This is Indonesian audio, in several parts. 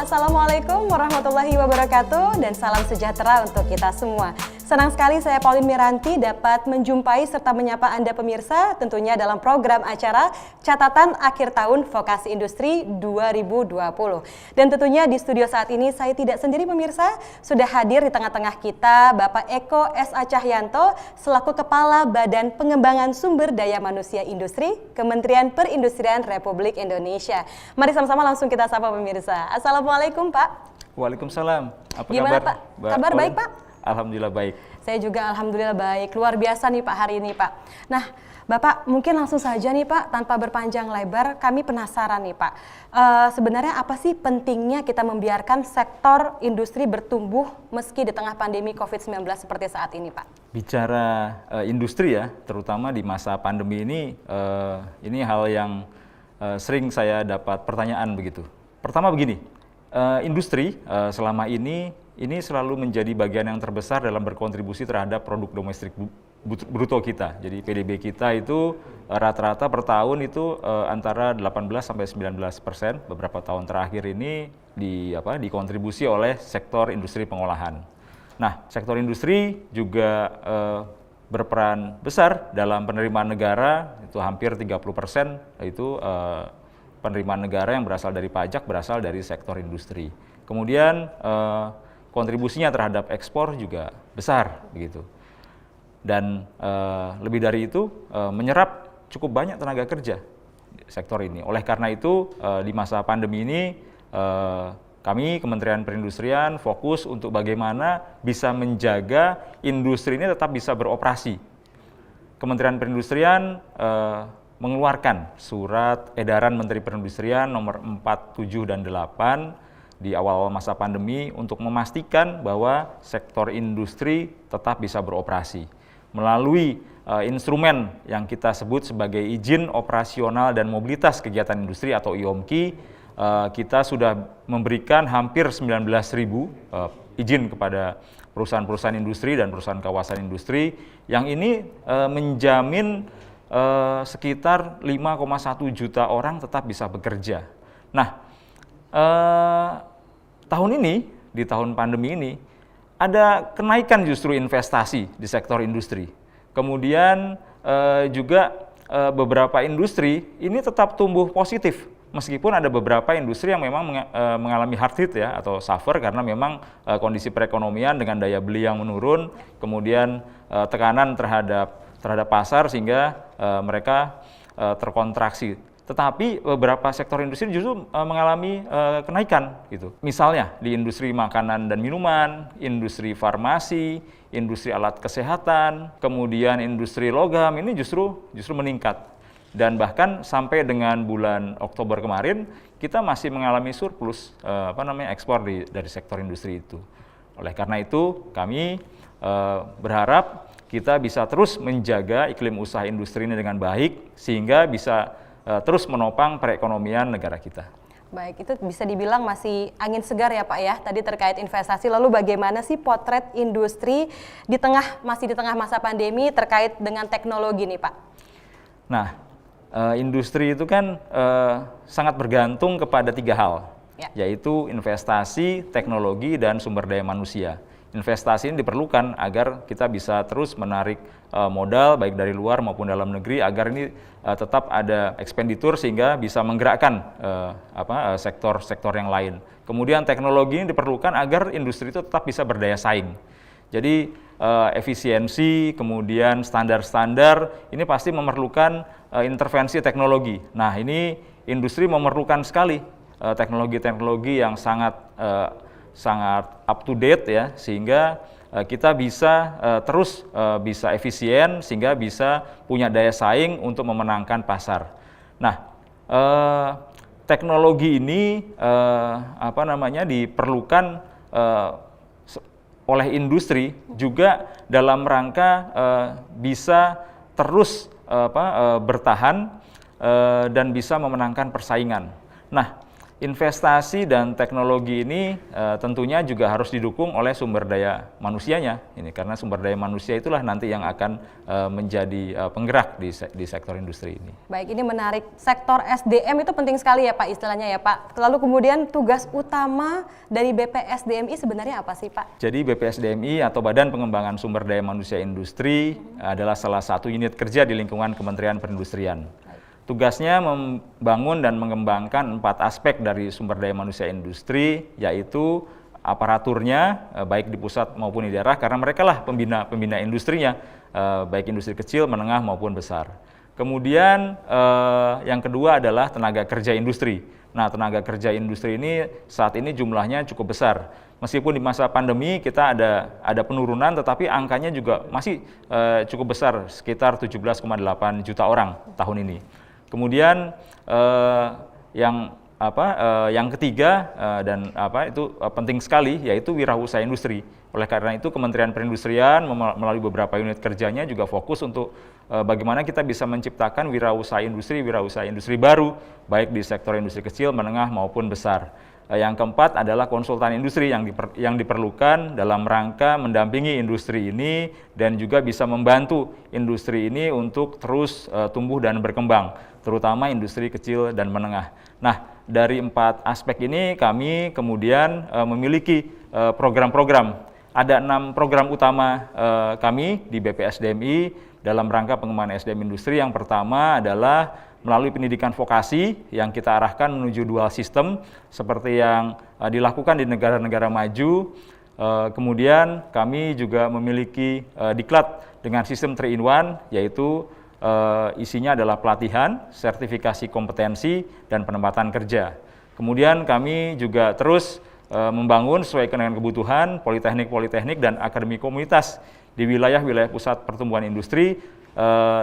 Assalamualaikum warahmatullahi wabarakatuh dan salam sejahtera untuk kita semua. Senang sekali saya Pauline Miranti dapat menjumpai serta menyapa Anda pemirsa tentunya dalam program acara Catatan Akhir Tahun Vokasi Industri 2020. Dan tentunya di studio saat ini saya tidak sendiri pemirsa, sudah hadir di tengah-tengah kita Bapak Eko S.A. Cahyanto selaku Kepala Badan Pengembangan Sumber Daya Manusia Industri Kementerian Perindustrian Republik Indonesia. Mari sama-sama langsung kita sapa pemirsa. Assalamualaikum Pak. Waalaikumsalam. Apa Gimana kabar? Pak? Kabar baik Pak? Alhamdulillah baik. Saya juga alhamdulillah baik. Luar biasa nih Pak hari ini Pak. Nah Bapak mungkin langsung saja nih Pak tanpa berpanjang lebar kami penasaran nih Pak. Sebenarnya apa sih pentingnya kita membiarkan sektor industri bertumbuh meski di tengah pandemi COVID-19 seperti saat ini Pak? Bicara industri ya, terutama di masa pandemi ini hal yang sering saya dapat pertanyaan begitu. Pertama begini, industri selama ini selalu menjadi bagian yang terbesar dalam berkontribusi terhadap produk domestik bruto kita. Jadi PDB kita itu rata-rata per tahun itu antara 18-19%. Beberapa tahun terakhir ini dikontribusi oleh sektor industri pengolahan. Nah, sektor industri juga berperan besar dalam penerimaan negara, itu hampir 30% itu penerimaan negara yang berasal dari pajak berasal dari sektor industri. Kemudian kontribusinya terhadap ekspor juga besar begitu. Dan lebih dari itu menyerap cukup banyak tenaga kerja di sektor ini. Oleh karena itu di masa pandemi ini kami Kementerian Perindustrian fokus untuk bagaimana bisa menjaga industri ini tetap bisa beroperasi. Kementerian Perindustrian mengeluarkan surat edaran Menteri Perindustrian nomor 4, 7, dan 8 di awal masa pandemi untuk memastikan bahwa sektor industri tetap bisa beroperasi. Melalui instrumen yang kita sebut sebagai izin operasional dan mobilitas kegiatan industri atau IOMKI, kita sudah memberikan hampir 19.000 izin kepada perusahaan-perusahaan industri dan perusahaan kawasan industri yang ini menjamin sekitar 5,1 juta orang tetap bisa bekerja. Nah, tahun ini, di tahun pandemi ini, ada kenaikan justru investasi di sektor industri. Kemudian juga beberapa industri ini tetap tumbuh positif, meskipun ada beberapa industri yang memang mengalami hard hit ya, atau suffer karena memang kondisi perekonomian dengan daya beli yang menurun, kemudian tekanan terhadap pasar sehingga mereka terkontraksi. Tetapi beberapa sektor industri justru mengalami kenaikan gitu. Misalnya di industri makanan dan minuman, industri farmasi, industri alat kesehatan, kemudian industri logam ini justru meningkat. Dan bahkan sampai dengan bulan Oktober kemarin kita masih mengalami surplus ekspor dari sektor industri itu. Oleh karena itu kami berharap kita bisa terus menjaga iklim usaha industri ini dengan baik sehingga bisa terus menopang perekonomian negara kita. Baik, itu bisa dibilang masih angin segar ya Pak ya, tadi terkait investasi. Lalu bagaimana sih potret industri masih di tengah masa pandemi terkait dengan teknologi nih Pak? Nah, industri itu kan sangat bergantung kepada 3 hal, yaitu investasi, teknologi, dan sumber daya manusia. Investasi ini diperlukan agar kita bisa terus menarik modal baik dari luar maupun dalam negeri agar ini tetap ada ekspenditur sehingga bisa menggerakkan sektor-sektor yang lain. Kemudian teknologi ini diperlukan agar industri itu tetap bisa berdaya saing. Jadi efisiensi, kemudian standar-standar ini pasti memerlukan intervensi teknologi. Nah, ini industri memerlukan sekali teknologi-teknologi yang sangat up to date ya, sehingga kita bisa terus bisa efisien sehingga bisa punya daya saing untuk memenangkan pasar. Nah, teknologi ini diperlukan oleh industri juga dalam rangka bisa terus bertahan dan bisa memenangkan persaingan. Nah, investasi dan teknologi ini tentunya juga harus didukung oleh sumber daya manusianya. Ini karena sumber daya manusia itulah nanti yang akan menjadi penggerak di sektor industri ini. Baik, ini menarik. Sektor SDM itu penting sekali ya Pak istilahnya ya Pak. Lalu kemudian tugas utama dari BPSDMI sebenarnya apa sih Pak? Jadi BPSDMI atau Badan Pengembangan Sumber Daya Manusia Industri adalah salah satu unit kerja di lingkungan Kementerian Perindustrian. Tugasnya membangun dan mengembangkan 4 aspek dari sumber daya manusia industri, yaitu aparaturnya, baik di pusat maupun di daerah, karena mereka lah pembina industrinya, baik industri kecil, menengah maupun besar. Kemudian yang kedua adalah tenaga kerja industri. Nah, tenaga kerja industri ini saat ini jumlahnya cukup besar. Meskipun di masa pandemi kita ada penurunan, tetapi angkanya juga masih cukup besar, sekitar 17,8 juta orang tahun ini. Kemudian yang ketiga dan itu penting sekali, yaitu wirausaha industri. Oleh karena itu Kementerian Perindustrian melalui beberapa unit kerjanya juga fokus untuk bagaimana kita bisa menciptakan wirausaha industri baru, baik di sektor industri kecil, menengah maupun besar. Yang keempat adalah konsultan industri yang diperlukan dalam rangka mendampingi industri ini dan juga bisa membantu industri ini untuk terus tumbuh dan berkembang, terutama industri kecil dan menengah. Nah, dari 4 aspek ini kami kemudian memiliki program-program. Ada 6 program utama kami di BPSDMI dalam rangka pengembangan SDM industri. Yang pertama adalah melalui pendidikan vokasi yang kita arahkan menuju dual system seperti yang dilakukan di negara-negara maju. Kemudian kami juga memiliki diklat dengan sistem 3-in-1, yaitu isinya adalah pelatihan, sertifikasi kompetensi, dan penempatan kerja. Kemudian kami juga terus membangun sesuai dengan kebutuhan politeknik dan akademi komunitas di wilayah-wilayah pusat pertumbuhan industri.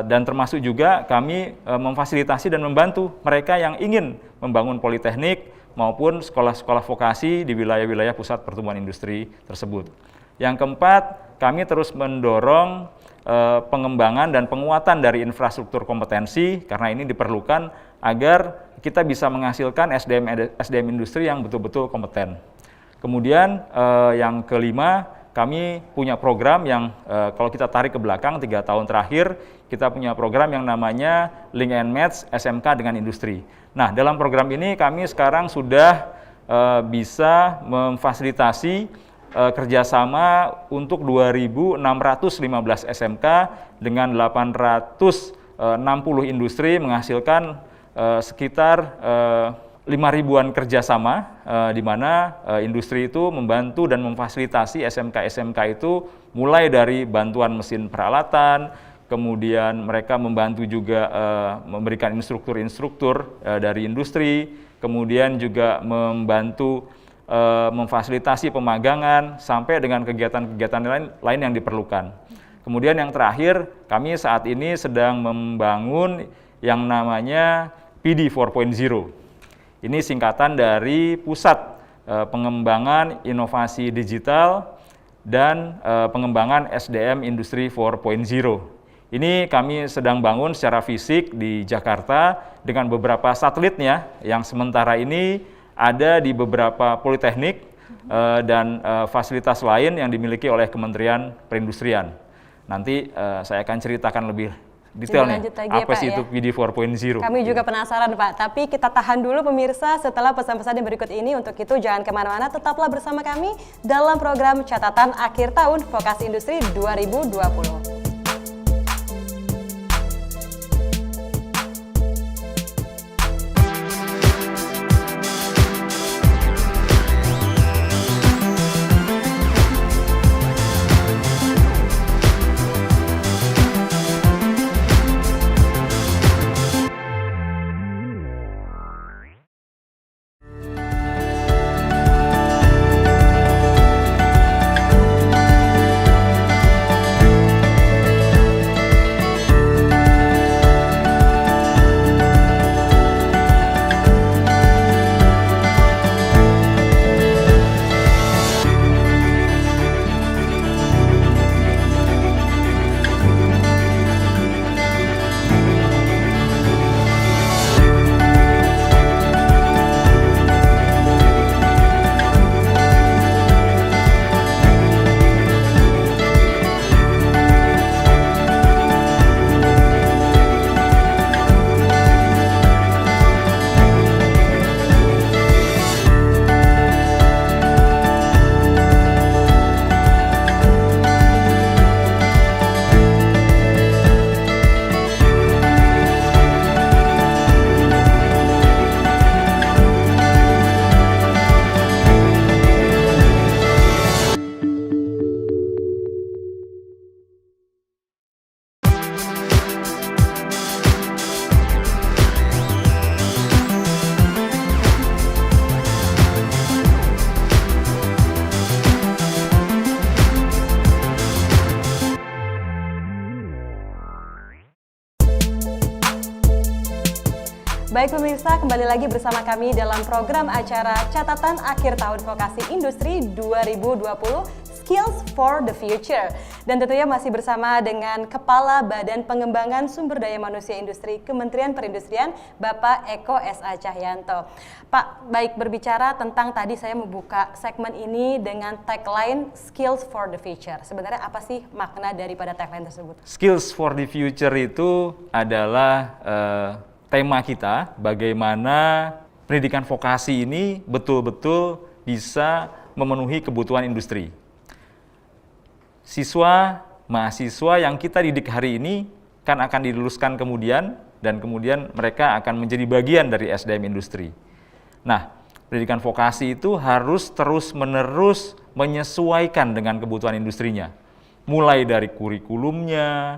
Dan termasuk juga kami memfasilitasi dan membantu mereka yang ingin membangun politeknik maupun sekolah-sekolah vokasi di wilayah-wilayah pusat pertumbuhan industri tersebut. Yang keempat, kami terus mendorong pengembangan dan penguatan dari infrastruktur kompetensi karena ini diperlukan agar kita bisa menghasilkan SDM industri yang betul-betul kompeten. Kemudian yang kelima, kami punya program yang kalau kita tarik ke belakang 3 tahun terakhir, kita punya program yang namanya Link and Match SMK dengan Industri. Nah, dalam program ini kami sekarang sudah bisa memfasilitasi kerjasama untuk 2.615 SMK dengan 860 industri menghasilkan sekitar 5.000-an kerjasama di mana industri itu membantu dan memfasilitasi SMK itu mulai dari bantuan mesin peralatan, kemudian mereka membantu juga memberikan instruktur dari industri, kemudian juga membantu memfasilitasi pemagangan sampai dengan kegiatan-kegiatan lain yang diperlukan. Kemudian yang terakhir, kami saat ini sedang membangun yang namanya PD 4.0. Ini singkatan dari Pusat Pengembangan Inovasi Digital dan Pengembangan SDM Industri 4.0. Ini kami sedang bangun secara fisik di Jakarta dengan beberapa satelitnya yang sementara ini ada di beberapa politeknik dan fasilitas lain yang dimiliki oleh Kementerian Perindustrian. Nanti saya akan ceritakan lebih detailnya, apa sih itu PD 4.0. Kami juga penasaran Pak, tapi kita tahan dulu pemirsa setelah pesan-pesan yang berikut ini. Untuk itu jangan kemana-mana, tetaplah bersama kami dalam program Catatan Akhir Tahun Vokasi Industri 2020. Baik pemirsa, kembali lagi bersama kami dalam program acara Catatan Akhir Tahun Vokasi Industri 2020 Skills for the Future. Dan tentunya masih bersama dengan Kepala Badan Pengembangan Sumber Daya Manusia Industri Kementerian Perindustrian, Bapak Eko S.A. Cahyanto. Pak, baik berbicara tentang tadi saya membuka segmen ini dengan tagline Skills for the Future. Sebenarnya apa sih makna daripada tagline tersebut? Skills for the Future itu adalah tema kita, bagaimana pendidikan vokasi ini betul-betul bisa memenuhi kebutuhan industri. Siswa, mahasiswa yang kita didik hari ini kan akan diluluskan kemudian, dan kemudian mereka akan menjadi bagian dari SDM industri. Nah, pendidikan vokasi itu harus terus-menerus menyesuaikan dengan kebutuhan industrinya. Mulai dari kurikulumnya,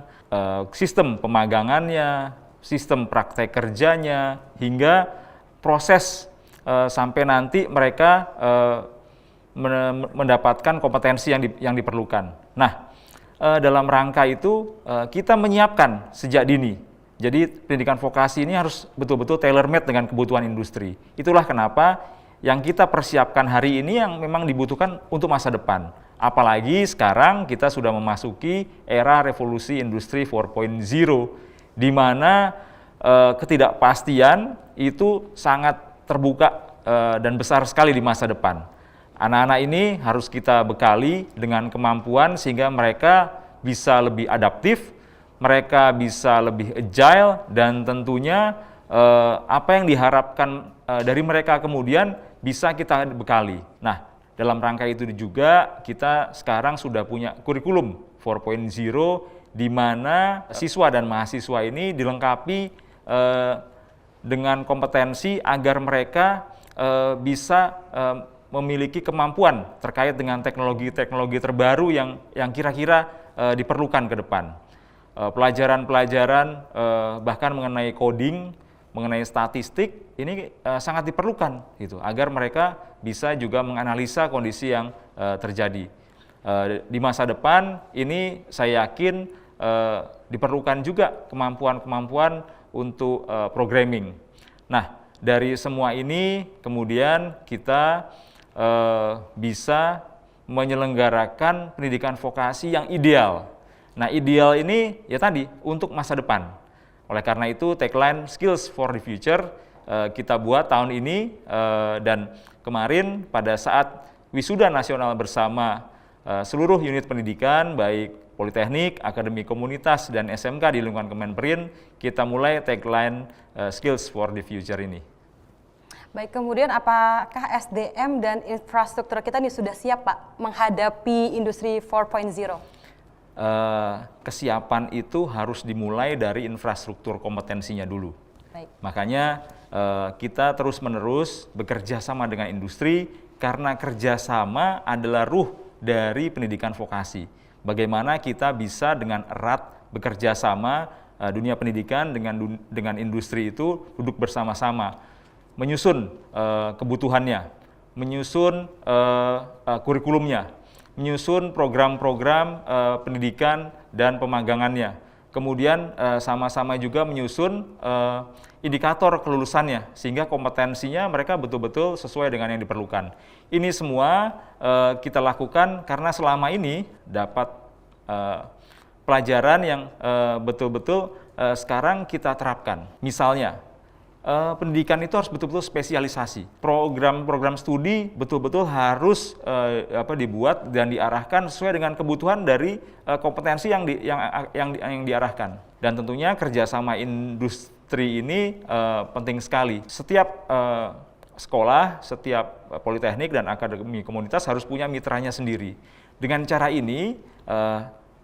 sistem pemagangannya, sistem praktek kerjanya, hingga proses sampai nanti mereka mendapatkan kompetensi yang diperlukan. Nah, dalam rangka itu kita menyiapkan sejak dini. Jadi pendidikan vokasi ini harus betul-betul tailor-made dengan kebutuhan industri. Itulah kenapa yang kita persiapkan hari ini yang memang dibutuhkan untuk masa depan. Apalagi sekarang kita sudah memasuki era revolusi industri 4.0, di mana ketidakpastian itu sangat terbuka dan besar sekali di masa depan. Anak-anak ini harus kita bekali dengan kemampuan sehingga mereka bisa lebih adaptif, mereka bisa lebih agile, dan tentunya apa yang diharapkan dari mereka kemudian bisa kita bekali. Nah, dalam rangka itu juga kita sekarang sudah punya kurikulum 4.0 di mana siswa dan mahasiswa ini dilengkapi dengan kompetensi agar mereka bisa memiliki kemampuan terkait dengan teknologi-teknologi terbaru yang kira-kira diperlukan ke depan. Pelajaran-pelajaran bahkan mengenai coding, mengenai statistik ini sangat diperlukan gitu, agar mereka bisa juga menganalisa kondisi yang terjadi. Di masa depan ini saya yakin diperlukan juga kemampuan-kemampuan untuk programming. Nah, dari semua ini kemudian kita bisa menyelenggarakan pendidikan vokasi yang ideal. Nah, ideal ini ya tadi untuk masa depan. Oleh karena itu tagline Skills for the Future kita buat tahun ini, dan kemarin pada saat wisuda nasional bersama seluruh unit pendidikan baik Politeknik, Akademi Komunitas, dan SMK di lingkungan Kemenperin, kita mulai tagline Skills for the Future ini. Baik, kemudian apakah SDM dan infrastruktur kita ini sudah siap, Pak, menghadapi industri 4.0? Kesiapan itu harus dimulai dari infrastruktur kompetensinya dulu. Baik. Makanya kita terus-menerus bekerja sama dengan industri, karena kerjasama adalah ruh dari pendidikan vokasi. Bagaimana kita bisa dengan erat bekerja sama dunia pendidikan dengan industri itu duduk bersama-sama, menyusun kebutuhannya, menyusun kurikulumnya, menyusun program-program pendidikan dan pemagangannya. Kemudian sama-sama juga menyusun indikator kelulusannya, sehingga kompetensinya mereka betul-betul sesuai dengan yang diperlukan. Ini semua kita lakukan karena selama ini dapat pelajaran yang betul-betul sekarang kita terapkan. Misalnya, pendidikan itu harus betul-betul spesialisasi. Program-program studi betul-betul harus dibuat dan diarahkan sesuai dengan kebutuhan dari kompetensi yang diarahkan. Dan tentunya kerjasama industri ini penting sekali. Setiap sekolah, setiap politeknik dan akademi komunitas harus punya mitranya sendiri. Dengan cara ini,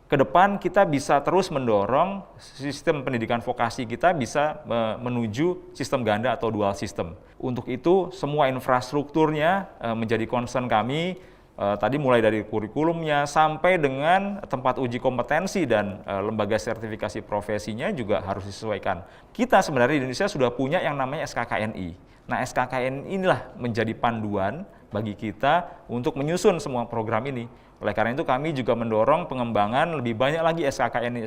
ke depan kita bisa terus mendorong sistem pendidikan vokasi kita bisa menuju sistem ganda atau dual system. Untuk itu semua infrastrukturnya menjadi concern kami, tadi mulai dari kurikulumnya sampai dengan tempat uji kompetensi dan lembaga sertifikasi profesinya juga harus disesuaikan. Kita sebenarnya di Indonesia sudah punya yang namanya SKKNI. Nah, SKKNI inilah menjadi panduan bagi kita untuk menyusun semua program ini. Oleh karena itu kami juga mendorong pengembangan lebih banyak lagi SKKNI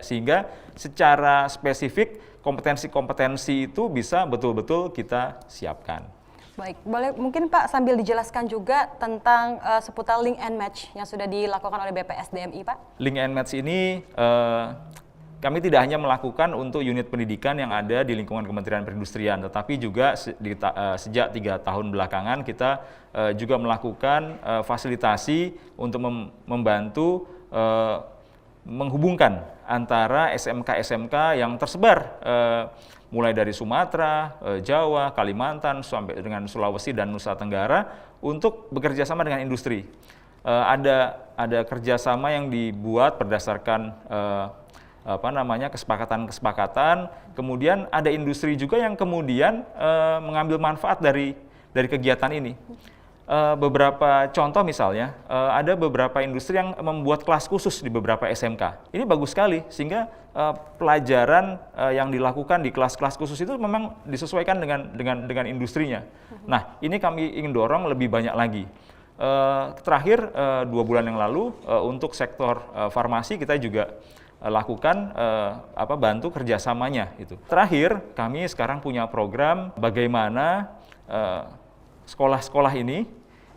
sehingga secara spesifik kompetensi-kompetensi itu bisa betul-betul kita siapkan. Baik, boleh mungkin Pak sambil dijelaskan juga tentang seputar link and match yang sudah dilakukan oleh BPSDMI, Pak. Link and match ini kami tidak hanya melakukan untuk unit pendidikan yang ada di lingkungan Kementerian Perindustrian, tetapi juga sejak 3 tahun belakangan kita juga melakukan fasilitasi untuk membantu menghubungkan antara SMK-SMK yang tersebar mulai dari Sumatera, Jawa, Kalimantan, sampai dengan Sulawesi dan Nusa Tenggara untuk bekerja sama dengan industri. Ada kerjasama yang dibuat berdasarkan kesepakatan-kesepakatan. Kemudian ada industri juga yang kemudian mengambil manfaat dari kegiatan ini. Beberapa contoh misalnya, ada beberapa industri yang membuat kelas khusus di beberapa SMK. Ini bagus sekali, sehingga pelajaran yang dilakukan di kelas-kelas khusus itu memang disesuaikan dengan industrinya. Nah, ini kami ingin dorong lebih banyak lagi. Terakhir 2 bulan yang lalu untuk sektor farmasi kita juga lakukan bantu kerjasamanya itu. Terakhir kami sekarang punya program bagaimana sekolah-sekolah ini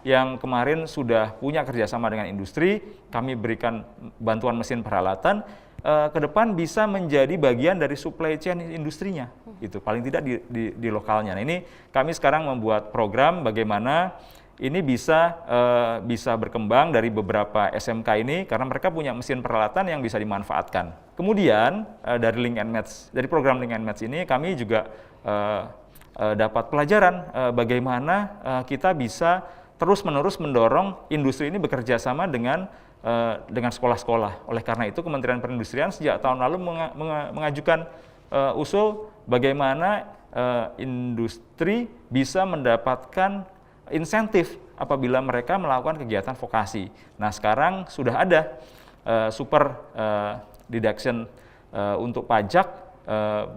yang kemarin sudah punya kerjasama dengan industri, kami berikan bantuan mesin peralatan, ke depan bisa menjadi bagian dari supply chain industrinya, itu paling tidak di lokalnya. Nah, ini kami sekarang membuat program bagaimana ini bisa berkembang dari beberapa SMK ini karena mereka punya mesin peralatan yang bisa dimanfaatkan. Kemudian dari Link and Match, dari program Link and Match ini kami juga dapat pelajaran bagaimana kita bisa terus-menerus mendorong industri ini bekerja sama dengan sekolah-sekolah. Oleh karena itu Kementerian Perindustrian sejak tahun lalu mengajukan usul bagaimana industri bisa mendapatkan insentif apabila mereka melakukan kegiatan vokasi. Nah, sekarang sudah ada super deduction untuk pajak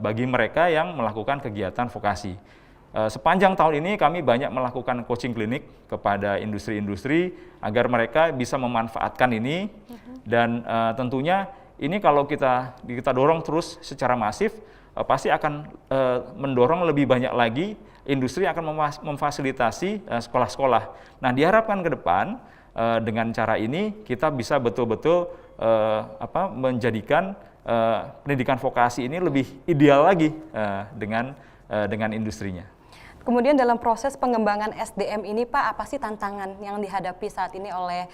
bagi mereka yang melakukan kegiatan vokasi. Sepanjang tahun ini kami banyak melakukan coaching klinik kepada industri-industri agar mereka bisa memanfaatkan ini, dan tentunya ini kalau kita dorong terus secara masif pasti akan mendorong lebih banyak lagi industri akan memfasilitasi sekolah-sekolah. Nah, diharapkan ke depan dengan cara ini kita bisa betul-betul menjadikan pendidikan vokasi ini lebih ideal lagi dengan industrinya. Kemudian dalam proses pengembangan SDM ini Pak, apa sih tantangan yang dihadapi saat ini oleh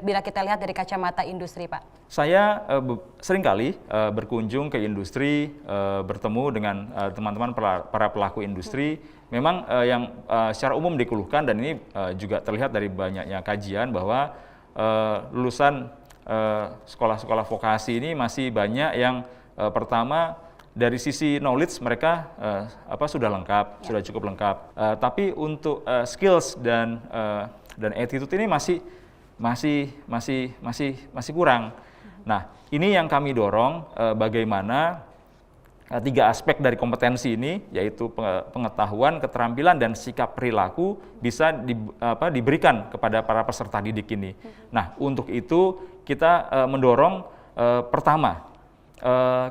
bila kita lihat dari kacamata industri, Pak? Saya seringkali berkunjung ke industri, bertemu dengan teman-teman para pelaku industri. Memang yang secara umum dikeluhkan, dan ini juga terlihat dari banyaknya kajian bahwa lulusan sekolah-sekolah vokasi ini masih banyak yang pertama dari sisi knowledge mereka sudah lengkap, sudah cukup lengkap. Tapi untuk skills dan attitude ini masih kurang. Nah, ini yang kami dorong bagaimana 3 aspek dari kompetensi ini, yaitu pengetahuan, keterampilan, dan sikap perilaku bisa diberikan kepada para peserta didik ini. Nah, untuk itu kita mendorong pertama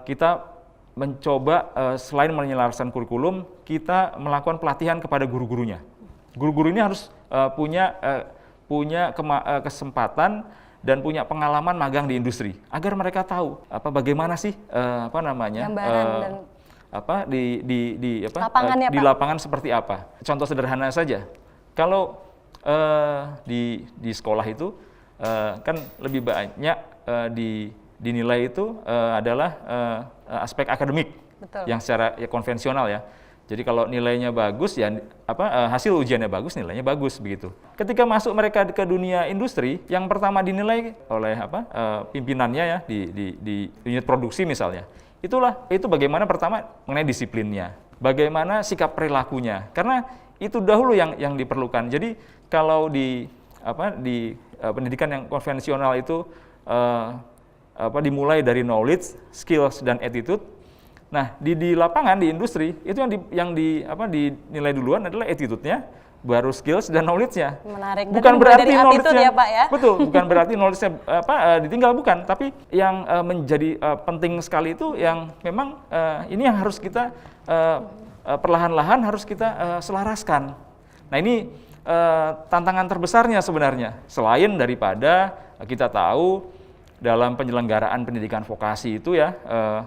kita mencoba selain menyelaraskan kurikulum, kita melakukan pelatihan kepada guru-gurunya. Guru-guru ini harus punya kesempatan dan punya pengalaman magang di industri, agar mereka tahu bagaimana sih di lapangan seperti apa. Contoh sederhana saja, kalau di sekolah itu kan lebih banyak dinilai itu adalah aspek akademik. Betul. Yang secara konvensional ya. Jadi kalau nilainya bagus ya hasil ujiannya bagus, nilainya bagus begitu. Ketika masuk mereka ke dunia industri, yang pertama dinilai oleh pimpinannya ya di unit produksi misalnya. Itu bagaimana pertama mengenai disiplinnya, bagaimana sikap perilakunya. Karena itu dahulu yang diperlukan. Jadi kalau di pendidikan yang konvensional itu dimulai dari knowledge, skills, dan attitude. Nah, di lapangan, di industri, itu yang dinilai duluan adalah attitude-nya, baru skills dan knowledge-nya. Menarik. Bukan Mulai berarti dari attitude knowledge-nya ya, Pak, ya? betul, bukan berarti knowledge-nya ditinggal, bukan. Tapi yang menjadi penting sekali itu yang memang ini yang harus kita perlahan-lahan harus kita selaraskan. Nah ini tantangan terbesarnya sebenarnya, selain daripada kita tahu dalam penyelenggaraan pendidikan vokasi itu ya,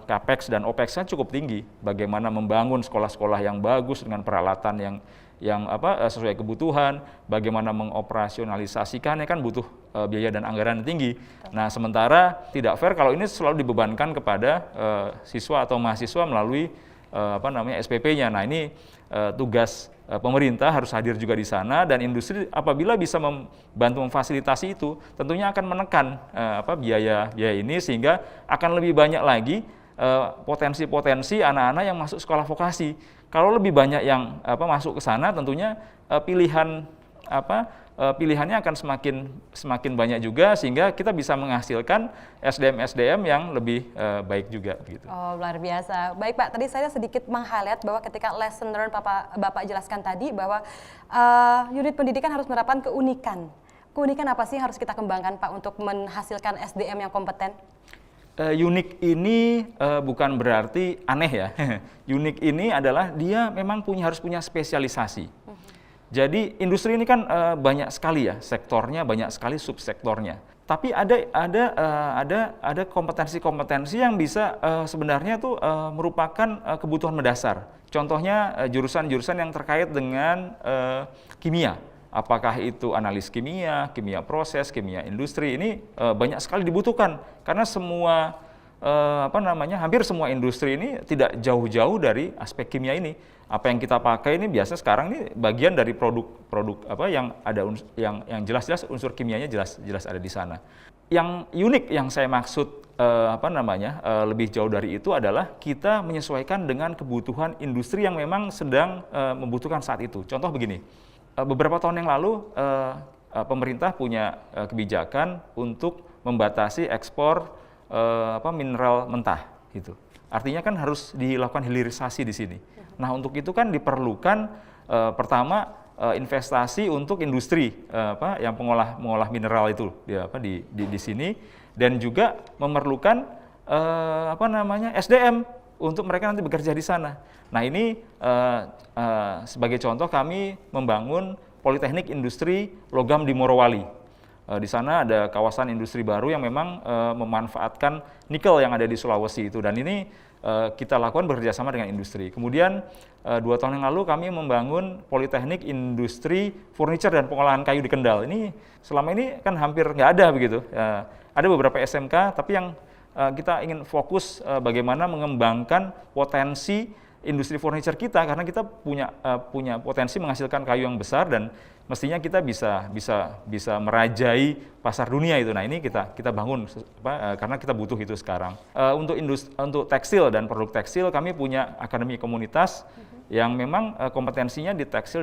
capex dan opex-nya cukup tinggi. Bagaimana membangun sekolah-sekolah yang bagus dengan peralatan yang sesuai kebutuhan, bagaimana mengoperasionalisasikannya kan butuh biaya dan anggaran yang tinggi. Nah, sementara tidak fair kalau ini selalu dibebankan kepada siswa atau mahasiswa melalui SPP-nya. Nah, ini tugas pemerintah harus hadir juga di sana, dan industri apabila bisa membantu memfasilitasi itu, tentunya akan menekan biaya ini, sehingga akan lebih banyak lagi potensi-potensi anak-anak yang masuk sekolah vokasi. Kalau lebih banyak yang masuk ke sana, tentunya pilihannya akan semakin banyak juga, sehingga kita bisa menghasilkan SDM yang lebih baik juga gitu. Oh, luar biasa. Baik Pak, tadi saya sedikit meng-highlight bahwa ketika lesson learn Bapak jelaskan tadi bahwa unit pendidikan harus menerapkan keunikan. Keunikan apa sih yang harus kita kembangkan Pak untuk menghasilkan SDM yang kompeten? Unik ini bukan berarti aneh ya. Unik ini adalah dia memang harus punya spesialisasi. Jadi industri ini kan banyak sekali ya sektornya, banyak sekali subsektornya. Tapi ada kompetensi-kompetensi yang bisa sebenarnya tuh merupakan kebutuhan mendasar. Contohnya jurusan-jurusan yang terkait dengan kimia. Apakah itu analis kimia, kimia proses, kimia industri, ini banyak sekali dibutuhkan karena hampir semua industri ini tidak jauh-jauh dari aspek kimia ini. Apa yang kita pakai ini biasa sekarang ini bagian dari produk yang ada yang jelas-jelas unsur kimianya jelas ada di sana. Yang unik yang saya maksud lebih jauh dari itu adalah kita menyesuaikan dengan kebutuhan industri yang memang sedang membutuhkan saat itu. Contoh begini. Beberapa tahun yang lalu pemerintah punya kebijakan untuk membatasi ekspor mineral mentah gitu. Artinya kan harus dilakukan hilirisasi di sini. Nah, untuk itu kan diperlukan pertama investasi untuk industri yang mengolah mineral itu di sini, dan juga memerlukan SDM untuk mereka nanti bekerja di sana. Nah, ini sebagai contoh kami membangun Politeknik Industri Logam di Morowali. Di sana ada kawasan industri baru yang memang memanfaatkan nikel yang ada di Sulawesi itu, dan ini kita lakukan bekerjasama dengan industri. Kemudian 2 tahun yang lalu kami membangun Politeknik Industri Furniture dan Pengolahan Kayu di Kendal. Ini selama ini kan hampir nggak ada begitu. Ada beberapa SMK, tapi yang kita ingin fokus bagaimana mengembangkan potensi industri furniture kita, karena kita punya potensi menghasilkan kayu yang besar, dan mestinya kita bisa merajai pasar dunia itu. Nah, ini kita bangun karena kita butuh itu sekarang. Untuk tekstil dan produk tekstil, kami punya akademi komunitas yang memang kompetensinya di tekstil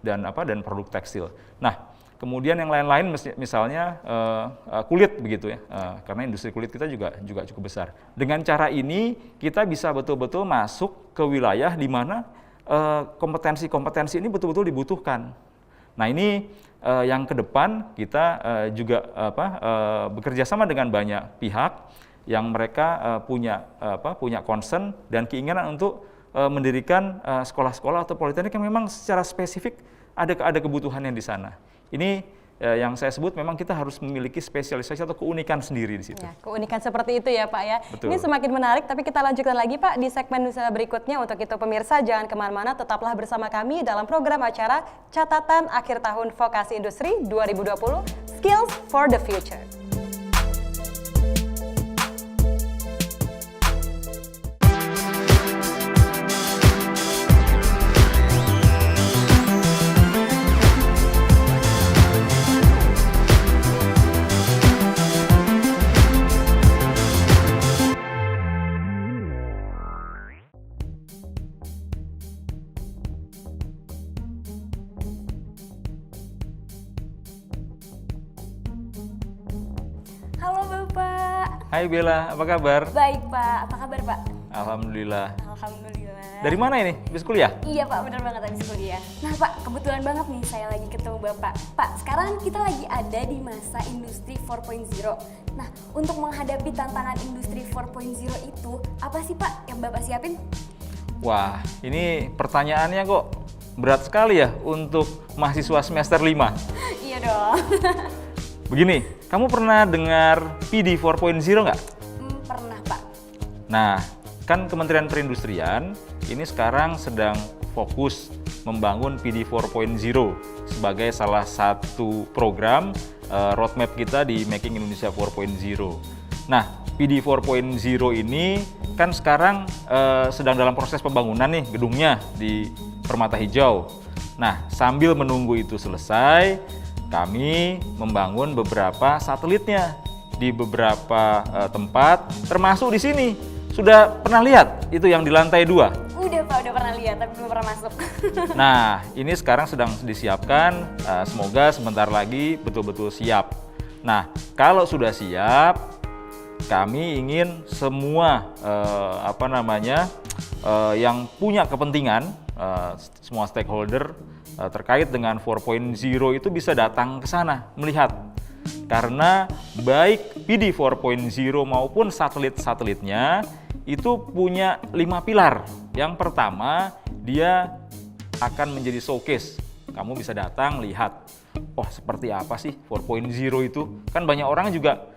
dan produk tekstil. Nah, kemudian yang lain-lain misalnya kulit begitu ya, karena industri kulit kita juga cukup besar. Dengan cara ini kita bisa betul-betul masuk ke wilayah di mana kompetensi-kompetensi ini betul-betul dibutuhkan. Nah, ini yang ke depan kita juga bekerja sama dengan banyak pihak yang mereka punya concern dan keinginan untuk mendirikan sekolah-sekolah atau politeknik yang memang secara spesifik ada kebutuhannya di sana. Ini yang saya sebut memang kita harus memiliki spesialisasi atau keunikan sendiri di situ. Ya, keunikan seperti itu ya Pak ya. Betul. Ini semakin menarik, tapi kita lanjutkan lagi Pak di segmen berikutnya. Untuk itu pemirsa jangan kemana-mana, tetaplah bersama kami dalam program acara Catatan Akhir Tahun Vokasi Industri 2020 Skills for the Future. Halo Bapak. Hai Bella, apa kabar? Baik Pak, apa kabar Pak? Alhamdulillah. Alhamdulillah. Dari mana ini? Habis kuliah? Iya Pak, bener banget habis kuliah. Nah Pak, kebetulan banget nih saya lagi ketemu Bapak. Pak, sekarang kita lagi ada di masa industri 4.0. Nah, untuk menghadapi tantangan industri 4.0 itu, apa sih Pak yang Bapak siapin? Wah, ini pertanyaannya kok berat sekali ya untuk mahasiswa semester 5. Iya dong. Begini, kamu pernah dengar PD 4.0 nggak? Pernah Pak. Nah, kan Kementerian Perindustrian ini sekarang sedang fokus membangun PD 4.0 sebagai salah satu program roadmap kita di Making Indonesia 4.0. Nah, PD 4.0 ini kan sekarang sedang dalam proses pembangunan nih gedungnya di Permata Hijau. Nah, sambil menunggu itu selesai, kami membangun beberapa satelitnya di beberapa tempat, termasuk di sini. Sudah pernah lihat itu yang di lantai 2? Udah Pak, udah pernah lihat tapi belum pernah masuk. Nah, ini sekarang sedang disiapkan, semoga sebentar lagi betul-betul siap. Nah, kalau sudah siap, kami ingin semua yang punya kepentingan, semua stakeholder terkait dengan 4.0 itu bisa datang ke sana melihat. Karena baik PD 4.0 maupun satelit-satelitnya itu punya 5 pilar. Yang pertama, dia akan menjadi showcase. Kamu bisa datang lihat, oh seperti apa sih 4.0 itu? Kan banyak orang juga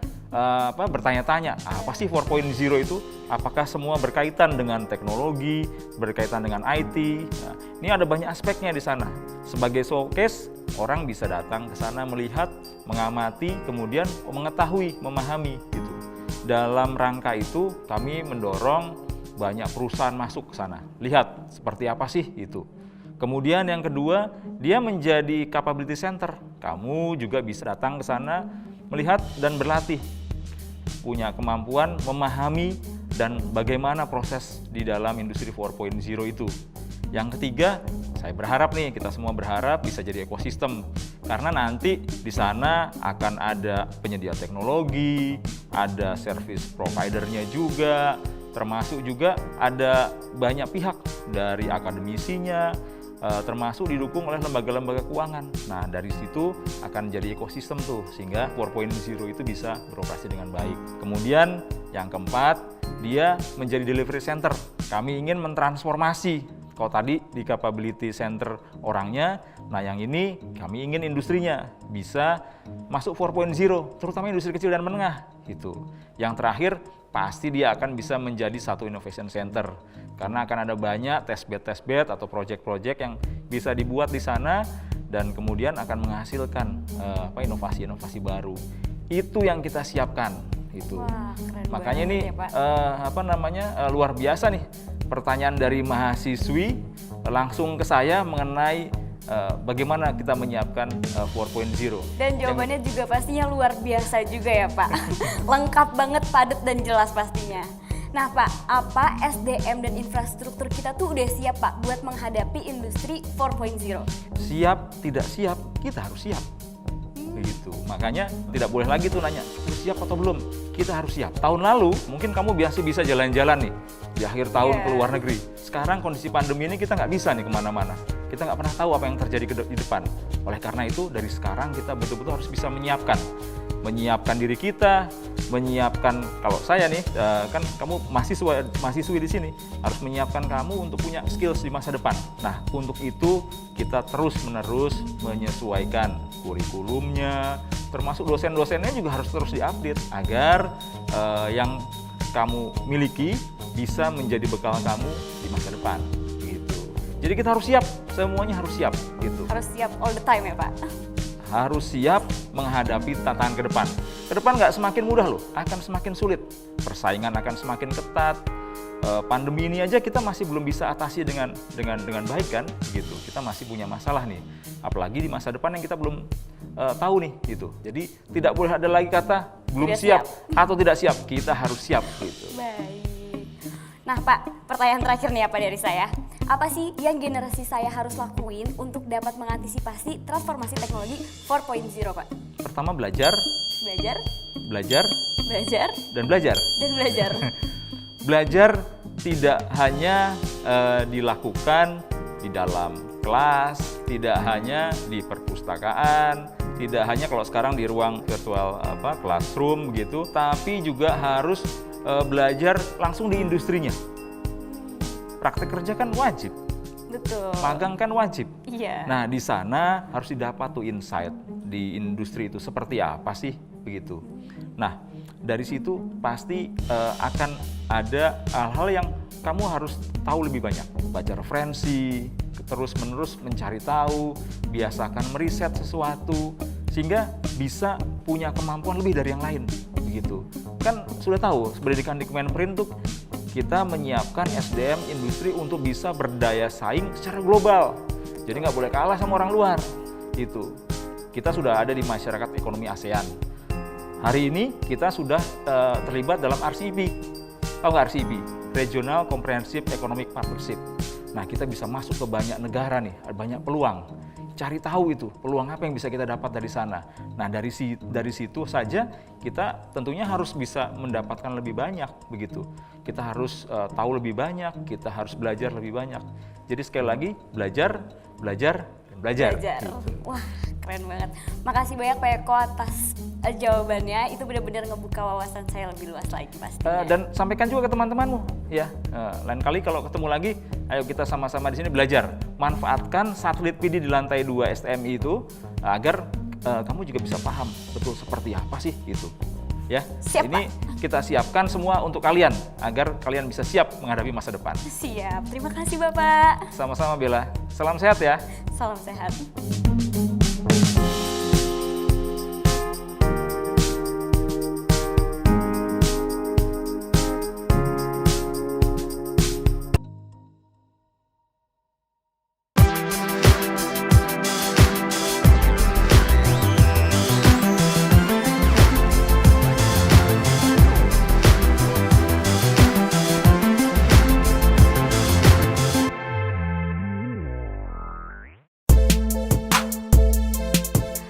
bertanya-tanya, apa sih 4.0 itu? Apakah semua berkaitan dengan teknologi, berkaitan dengan IT? Nah, ini ada banyak aspeknya di sana. Sebagai showcase, orang bisa datang ke sana melihat, mengamati, kemudian mengetahui, memahami gitu. Dalam rangka itu, kami mendorong banyak perusahaan masuk ke sana. Lihat seperti apa sih itu. Kemudian yang kedua, dia menjadi capability center. Kamu juga bisa datang ke sana, melihat dan berlatih. Punya kemampuan memahami dan bagaimana proses di dalam industri 4.0 itu. Yang ketiga, saya berharap nih, kita semua berharap bisa jadi ekosistem. Karena nanti di sana akan ada penyedia teknologi, ada service providernya juga, termasuk juga ada banyak pihak dari akademisinya, termasuk didukung oleh lembaga-lembaga keuangan. Nah, dari situ akan jadi ekosistem tuh, sehingga 4.0 itu bisa beroperasi dengan baik. Kemudian yang keempat, dia menjadi delivery center. Kami ingin mentransformasi. Kalau tadi di capability center orangnya, nah yang ini kami ingin industrinya bisa masuk 4.0, terutama industri kecil dan menengah gitu. Yang terakhir, pasti dia akan bisa menjadi satu innovation center karena akan ada banyak test bed atau project-project yang bisa dibuat di sana dan kemudian akan menghasilkan inovasi-inovasi baru. Itu yang kita siapkan itu. Wah, keren makanya ini ya, Pak. Luar biasa nih pertanyaan dari mahasiswi langsung ke saya mengenai bagaimana kita menyiapkan 4.0. Dan jawabannya juga pastinya luar biasa juga ya Pak. Lengkap banget, padat dan jelas pastinya. Nah Pak, apa SDM dan infrastruktur kita tuh udah siap Pak buat menghadapi industri 4.0? Siap, tidak siap, kita harus siap. Begitu. Makanya tidak boleh lagi tuh nanya, siap atau belum? Kita harus siap. Tahun lalu mungkin kamu biasa bisa jalan-jalan nih di akhir tahun ke luar negeri. Sekarang kondisi pandemi ini kita nggak bisa nih kemana-mana. Kita nggak pernah tahu apa yang terjadi di depan. Oleh karena itu dari sekarang kita betul-betul harus bisa menyiapkan diri kita, menyiapkan, kalau saya nih kan kamu mahasiswi di sini harus menyiapkan kamu untuk punya skills di masa depan. Nah, untuk itu kita terus-menerus menyesuaikan kurikulumnya, termasuk dosen-dosennya juga harus terus diupdate agar yang kamu miliki bisa menjadi bekal kamu di masa depan gitu. Jadi kita harus siap, semuanya harus siap gitu. Harus siap all the time ya Pak? Harus siap menghadapi tantangan ke depan. Ke depan nggak semakin mudah loh, akan semakin sulit. Persaingan akan semakin ketat. Pandemi ini aja kita masih belum bisa atasi dengan baik kan, gitu. Kita masih punya masalah nih. Apalagi di masa depan yang kita belum tahu nih, gitu. Jadi tidak boleh ada lagi kata belum siap atau tidak siap. Kita harus siap, gitu. Baik. Nah Pak, pertanyaan terakhir nih apa dari saya. Apa sih yang generasi saya harus lakuin untuk dapat mengantisipasi transformasi teknologi 4.0 Pak? Pertama belajar, Belajar, belajar, belajar, dan belajar. dan belajar. Belajar tidak hanya dilakukan di dalam kelas, tidak hanya di perpustakaan, tidak hanya kalau sekarang di ruang virtual classroom gitu, tapi juga harus belajar langsung di industrinya. Praktek kerja kan wajib. Betul. Magang kan wajib. Iya. Nah, di sana harus didapat tuh insight di industri itu seperti apa sih begitu. Nah, dari situ pasti akan ada hal-hal yang kamu harus tahu lebih banyak. Baca referensi, terus-menerus mencari tahu, biasakan meriset sesuatu sehingga bisa punya kemampuan lebih dari yang lain begitu. Kan sudah tahu pendidikan di Kemenperin tuh kita menyiapkan SDM industri untuk bisa berdaya saing secara global. Jadi nggak boleh kalah sama orang luar. Itu. Kita sudah ada di masyarakat ekonomi ASEAN. Hari ini kita sudah terlibat dalam RCEP. Tahu nggak RCEP? Regional Comprehensive Economic Partnership. Nah, kita bisa masuk ke banyak negara nih, banyak peluang. Cari tahu itu, peluang apa yang bisa kita dapat dari sana. Nah, dari situ saja kita tentunya harus bisa mendapatkan lebih banyak begitu. Kita harus tahu lebih banyak, kita harus belajar lebih banyak. Jadi sekali lagi, belajar. Gitu. Wah, keren banget. Makasih banyak Pak Eko atas jawabannya. Itu benar-benar ngebuka wawasan saya lebih luas lagi pastinya. Dan sampaikan juga ke teman-temanmu ya. Lain kali kalau ketemu lagi, ayo kita sama-sama di sini belajar. Manfaatkan satelit PD di lantai 2 STMI itu agar kamu juga bisa paham betul seperti apa sih itu. Ya, Siap, ini Pak. kita siapkan semua untuk kalian agar kalian bisa siap menghadapi masa depan. Siap. Terima kasih Bapak. Sama-sama Bella. Salam sehat ya. Salam sehat.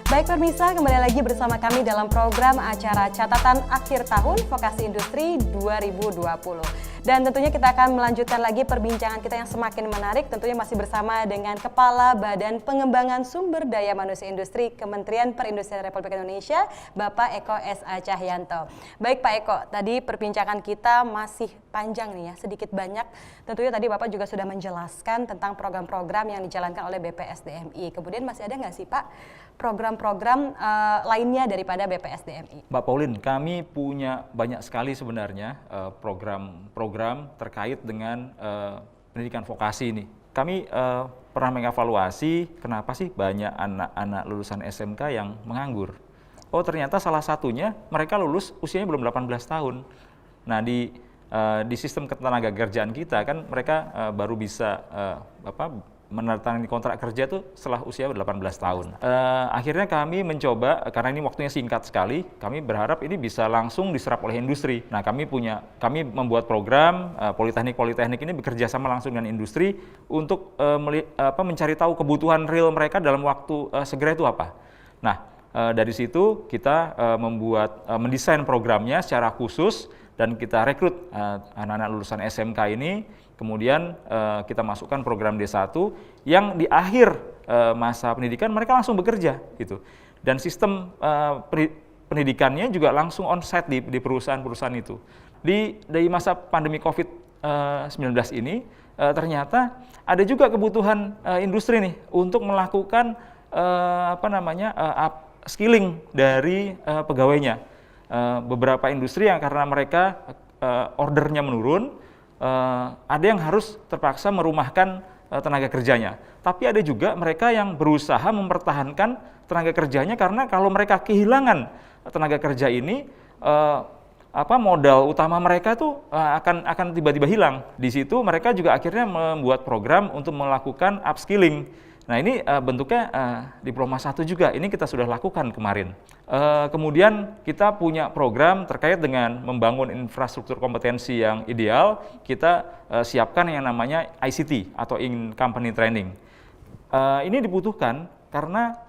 Baik pemirsa, kembali lagi bersama kami dalam program acara Catatan Akhir Tahun Vokasi Industri 2020. Dan tentunya kita akan melanjutkan lagi perbincangan kita yang semakin menarik, tentunya masih bersama dengan Kepala Badan Pengembangan Sumber Daya Manusia Industri Kementerian Perindustrian Republik Indonesia, Bapak Eko S.A. Cahyanto. Baik Pak Eko, tadi perbincangan kita masih panjang nih ya, sedikit banyak. Tentunya tadi Bapak juga sudah menjelaskan tentang program-program yang dijalankan oleh BPSDMI. Kemudian masih ada nggak sih Pak program-program lainnya daripada BPSDMI? Mbak Pauline, kami punya banyak sekali sebenarnya program-program terkait dengan pendidikan vokasi ini. Kami pernah mengevaluasi kenapa sih banyak anak-anak lulusan SMK yang menganggur. Oh ternyata salah satunya mereka lulus usianya belum 18 tahun. Nah di sistem ketenaga kerjaan kita kan mereka baru bisa menandatangani kontrak kerja itu setelah usia 18 tahun. Akhirnya kami mencoba, karena ini waktunya singkat sekali, kami berharap ini bisa langsung diserap oleh industri. Nah kami membuat program, politeknik ini bekerja sama langsung dengan industri untuk mencari tahu kebutuhan real mereka dalam waktu segera itu apa. Nah dari situ kita mendesain programnya secara khusus dan kita rekrut anak-anak lulusan SMK ini. Kemudian kita masukkan program D1 yang di akhir masa pendidikan mereka langsung bekerja gitu. Dan sistem pendidikannya juga langsung on-site di perusahaan-perusahaan itu. Dari masa pandemi COVID-19 ini ternyata ada juga kebutuhan industri nih untuk melakukan upskilling dari pegawainya. Beberapa industri yang karena mereka ordernya menurun, ada yang harus terpaksa merumahkan tenaga kerjanya. Tapi ada juga mereka yang berusaha mempertahankan tenaga kerjanya karena kalau mereka kehilangan tenaga kerja ini, modal utama mereka tuh akan tiba-tiba hilang. Di situ mereka juga akhirnya membuat program untuk melakukan upskilling. Nah ini bentuknya diploma 1 juga, ini kita sudah lakukan kemarin. Kemudian kita punya program terkait dengan membangun infrastruktur kompetensi yang ideal, kita siapkan yang namanya ICT atau in-company training. Ini dibutuhkan karena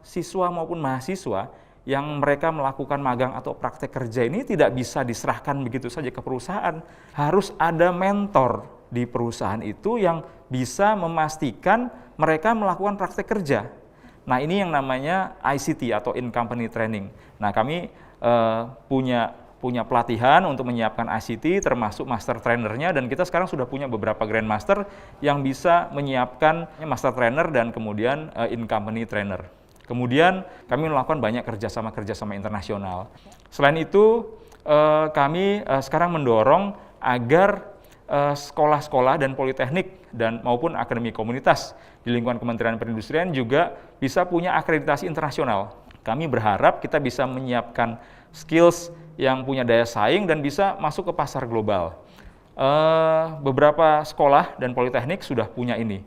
siswa maupun mahasiswa yang mereka melakukan magang atau praktek kerja ini tidak bisa diserahkan begitu saja ke perusahaan. Harus ada mentor di perusahaan itu yang bisa memastikan mereka melakukan praktek kerja. Nah, ini yang namanya ICT atau in-company training. Nah, kami punya pelatihan untuk menyiapkan ICT, termasuk master trainernya, dan kita sekarang sudah punya beberapa grandmaster yang bisa menyiapkan master trainer dan kemudian in-company trainer. Kemudian kami melakukan banyak kerjasama internasional. Selain itu, kami sekarang mendorong agar sekolah-sekolah dan politeknik dan maupun akademi komunitas di lingkungan Kementerian Perindustrian juga bisa punya akreditasi internasional. Kami berharap kita bisa menyiapkan skills yang punya daya saing dan bisa masuk ke pasar global. Beberapa sekolah dan politeknik sudah punya ini.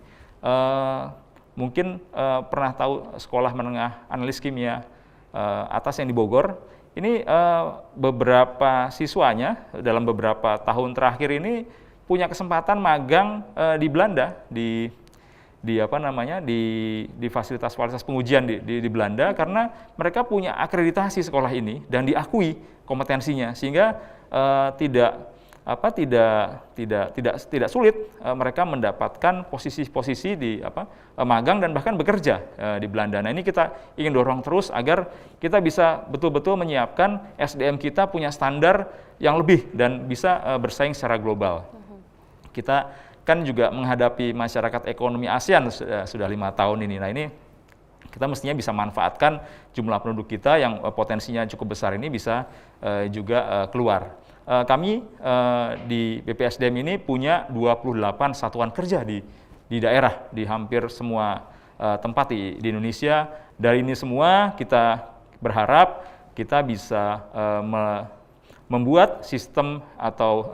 Mungkin pernah tahu sekolah menengah analis kimia atas yang di Bogor. Ini beberapa siswanya dalam beberapa tahun terakhir ini punya kesempatan magang di Belanda, di fasilitas pengujian di Belanda, karena mereka punya akreditasi sekolah ini dan diakui kompetensinya, sehingga tidak sulit mereka mendapatkan posisi-posisi di magang dan bahkan bekerja di Belanda. Nah, ini kita ingin dorong terus agar kita bisa betul-betul menyiapkan SDM kita punya standar yang lebih dan bisa bersaing secara global. Kita kan juga menghadapi masyarakat ekonomi ASEAN sudah 5 tahun ini. Nah, ini kita mestinya bisa manfaatkan jumlah penduduk kita yang potensinya cukup besar ini bisa juga keluar. Kami di BPSDM ini punya 28 satuan kerja di daerah, di hampir semua tempat di Indonesia. Dari ini semua kita berharap kita bisa membuat sistem atau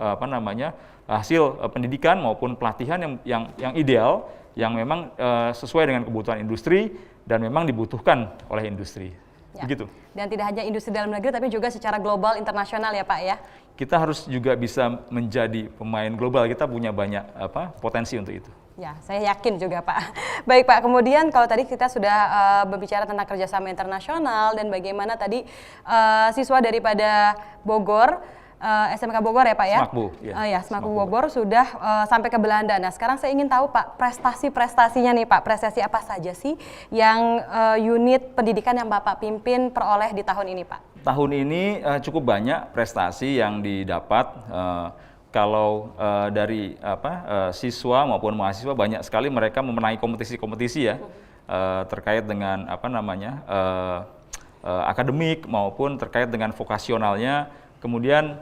hasil pendidikan maupun pelatihan yang ideal, yang memang sesuai dengan kebutuhan industri dan memang dibutuhkan oleh industri. Ya. Begitu. Dan tidak hanya industri dalam negeri, tapi juga secara global, internasional ya Pak ya? Kita harus juga bisa menjadi pemain global, kita punya banyak potensi untuk itu. Ya, saya yakin juga Pak. Baik Pak, kemudian kalau tadi kita sudah berbicara tentang kerjasama internasional dan bagaimana tadi siswa daripada Bogor, SMK Bogor ya Pak ya? Smakbu, ya. Smakbu Bogor sudah sampai ke Belanda. Nah, sekarang saya ingin tahu Pak, prestasi-prestasinya nih Pak, prestasi apa saja sih yang unit pendidikan yang Bapak pimpin peroleh di tahun ini Pak? Tahun ini cukup banyak prestasi yang didapat. Kalau dari siswa maupun mahasiswa, banyak sekali mereka memenangi kompetisi-kompetisi ya, terkait dengan akademik maupun terkait dengan vokasionalnya. Kemudian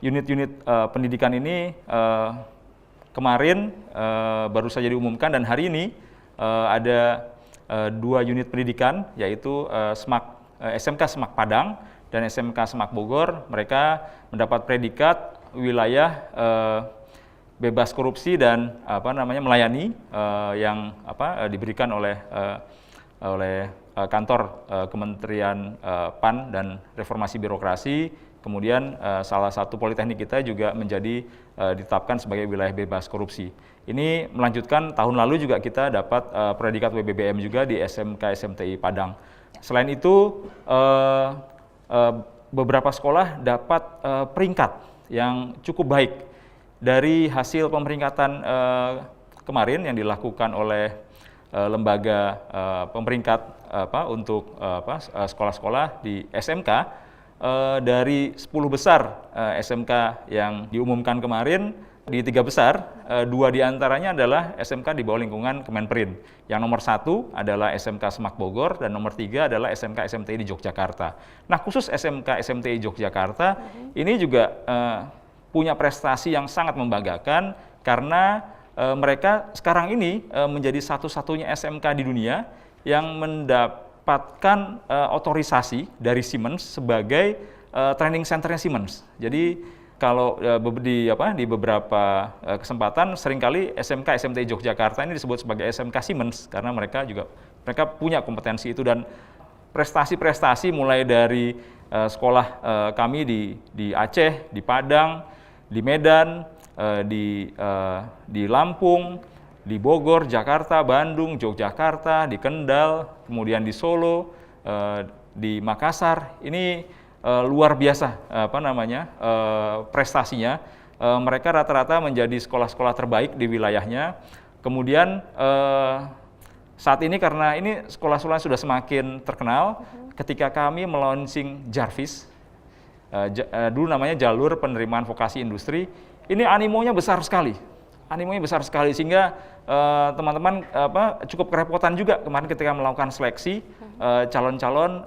unit-unit pendidikan ini kemarin baru saja diumumkan, dan hari ini ada 2 unit pendidikan, yaitu SMK Semak Padang dan SMK Semak Bogor. Mereka mendapat predikat wilayah bebas korupsi dan melayani yang diberikan oleh kantor Kementerian PAN dan Reformasi Birokrasi. Kemudian salah satu politeknik kita juga menjadi ditetapkan sebagai wilayah bebas korupsi. Ini melanjutkan tahun lalu juga kita dapat predikat WBBM juga di SMK SMTI Padang. Selain itu beberapa sekolah dapat peringkat yang cukup baik dari hasil pemeringkatan kemarin yang dilakukan oleh lembaga pemeringkat untuk sekolah-sekolah di SMK. Dari 10 besar SMK yang diumumkan kemarin, di 3 besar, 2 diantaranya adalah SMK di bawah lingkungan Kemenperin. Yang nomor 1 adalah SMK Semak Bogor, dan nomor 3 adalah SMK SMTI di Yogyakarta. Nah, khusus SMK SMTI Yogyakarta ini juga punya prestasi yang sangat membanggakan, karena mereka sekarang ini menjadi satu-satunya SMK di dunia yang mendapatkan otorisasi dari Siemens sebagai training centernya Siemens. Jadi kalau di beberapa kesempatan seringkali SMK SMTI Yogyakarta ini disebut sebagai SMK Siemens, karena mereka punya kompetensi itu. Dan prestasi-prestasi mulai dari sekolah kami di Aceh, di Padang, di Medan, di Lampung, di Bogor, Jakarta, Bandung, Yogyakarta, di Kendal, kemudian di Solo, di Makassar ini luar biasa prestasinya. Mereka rata-rata menjadi sekolah-sekolah terbaik di wilayahnya. Kemudian saat ini karena ini sekolah-sekolah sudah semakin terkenal, ketika kami melaunching Jarvis, dulu namanya Jalur Penerimaan Vokasi Industri, ini animonya besar sekali. Sehingga teman-teman cukup kerepotan juga kemarin ketika melakukan seleksi calon-calon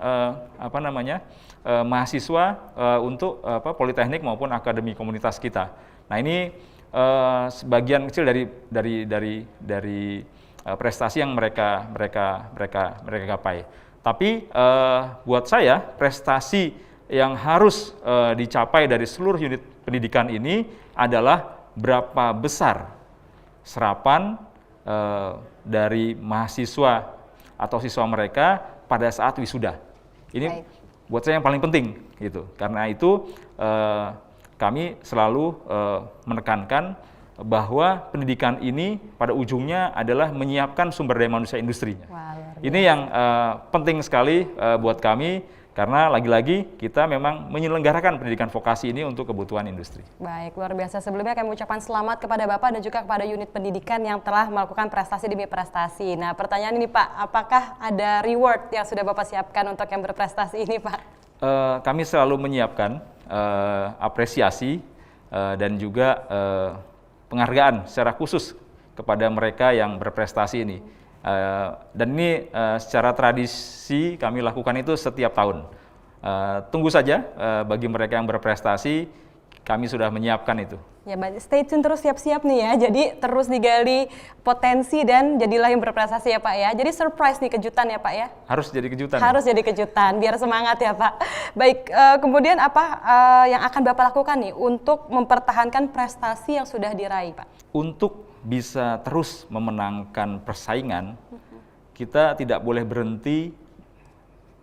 mahasiswa untuk politeknik maupun akademi komunitas kita. Nah ini sebagian kecil dari prestasi yang mereka capai. Tapi buat saya prestasi yang harus dicapai dari seluruh unit pendidikan ini adalah berapa besar serapan dari mahasiswa atau siswa mereka pada saat wisuda. Ini buat saya yang paling penting gitu. Karena itu kami selalu menekankan bahwa pendidikan ini pada ujungnya adalah menyiapkan sumber daya manusia industrinya. Ini yang penting sekali buat kami. Karena lagi-lagi kita memang menyelenggarakan pendidikan vokasi ini untuk kebutuhan industri. Baik, luar biasa. Sebelumnya kami ucapkan selamat kepada Bapak dan juga kepada unit pendidikan yang telah melakukan prestasi demi prestasi. Nah, pertanyaan ini Pak, apakah ada reward yang sudah Bapak siapkan untuk yang berprestasi ini Pak? Kami selalu menyiapkan apresiasi dan juga penghargaan secara khusus kepada mereka yang berprestasi ini. Dan ini secara tradisi kami lakukan itu setiap tahun. Tunggu saja bagi mereka yang berprestasi, kami sudah menyiapkan itu. Ya, stay tune terus, siap-siap nih ya. Jadi terus digali potensi dan jadilah yang berprestasi ya Pak ya. Jadi surprise nih, kejutan ya Pak ya. Harus jadi kejutan. Harus jadi kejutan, biar semangat ya Pak. Baik, kemudian apa yang akan Bapak lakukan nih untuk mempertahankan prestasi yang sudah diraih Pak? Untuk bisa terus memenangkan persaingan, kita tidak boleh berhenti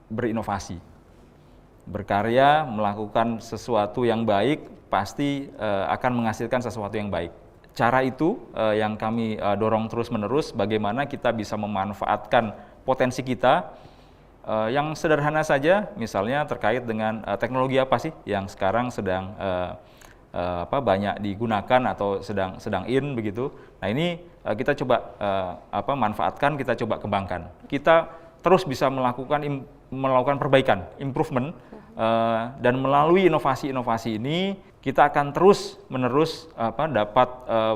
berinovasi. Berkarya, melakukan sesuatu yang baik, pasti akan menghasilkan sesuatu yang baik. Cara itu yang kami dorong terus-menerus, bagaimana kita bisa memanfaatkan potensi kita, yang sederhana saja, misalnya terkait dengan teknologi apa sih yang sekarang sedang banyak digunakan atau sedang in begitu. Nah ini kita coba manfaatkan, kita coba kembangkan. Kita terus bisa melakukan perbaikan, improvement, dan melalui inovasi-inovasi ini kita akan terus-menerus dapat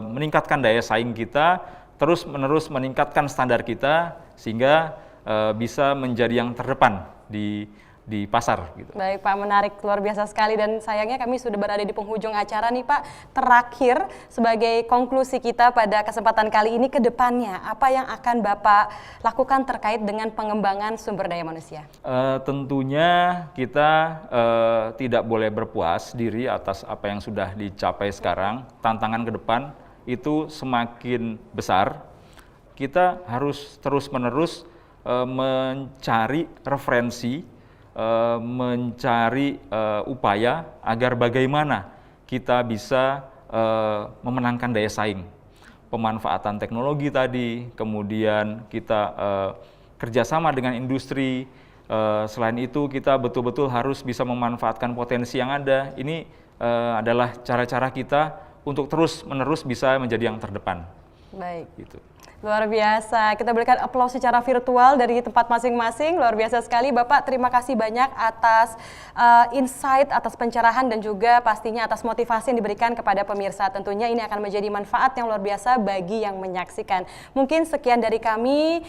meningkatkan daya saing kita, terus-menerus meningkatkan standar kita sehingga bisa menjadi yang terdepan di pasar gitu. Baik Pak, menarik, luar biasa sekali, dan sayangnya kami sudah berada di penghujung acara nih Pak. Terakhir, sebagai konklusi kita pada kesempatan kali ini, ke depannya apa yang akan Bapak lakukan terkait dengan pengembangan sumber daya manusia? Tentunya kita tidak boleh berpuas diri atas apa yang sudah dicapai sekarang. Tantangan ke depan itu semakin besar. Kita harus terus-menerus mencari referensi, mencari upaya agar bagaimana kita bisa memenangkan daya saing. Pemanfaatan teknologi tadi, kemudian kita kerjasama dengan industri, selain itu kita betul-betul harus bisa memanfaatkan potensi yang ada. Ini adalah cara-cara kita untuk terus-menerus bisa menjadi yang terdepan. Baik. Gitu. Luar biasa, kita berikan aplaus secara virtual dari tempat masing-masing. Luar biasa sekali Bapak, terima kasih banyak atas insight, atas pencerahan dan juga pastinya atas motivasi yang diberikan kepada pemirsa. Tentunya ini akan menjadi manfaat yang luar biasa bagi yang menyaksikan. Mungkin sekian dari kami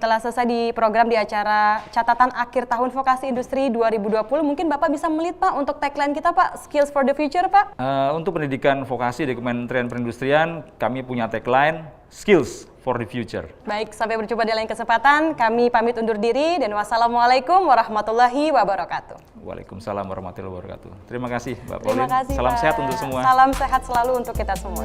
telah selesai di program di acara catatan akhir tahun Vokasi Industri 2020. Mungkin Bapak bisa melit Pak untuk tagline kita Pak, Skills for the Future Pak. Untuk pendidikan vokasi di Kementerian Perindustrian, kami punya tagline Skills for the Future. Baik, sampai berjumpa di lain kesempatan. Kami pamit undur diri dan wassalamualaikum warahmatullahi wabarakatuh. Waalaikumsalam warahmatullahi wabarakatuh. Terima kasih Mbak Pauline. Terima kasih, Salam Pak. sehat untuk semua. Salam sehat selalu untuk kita semua.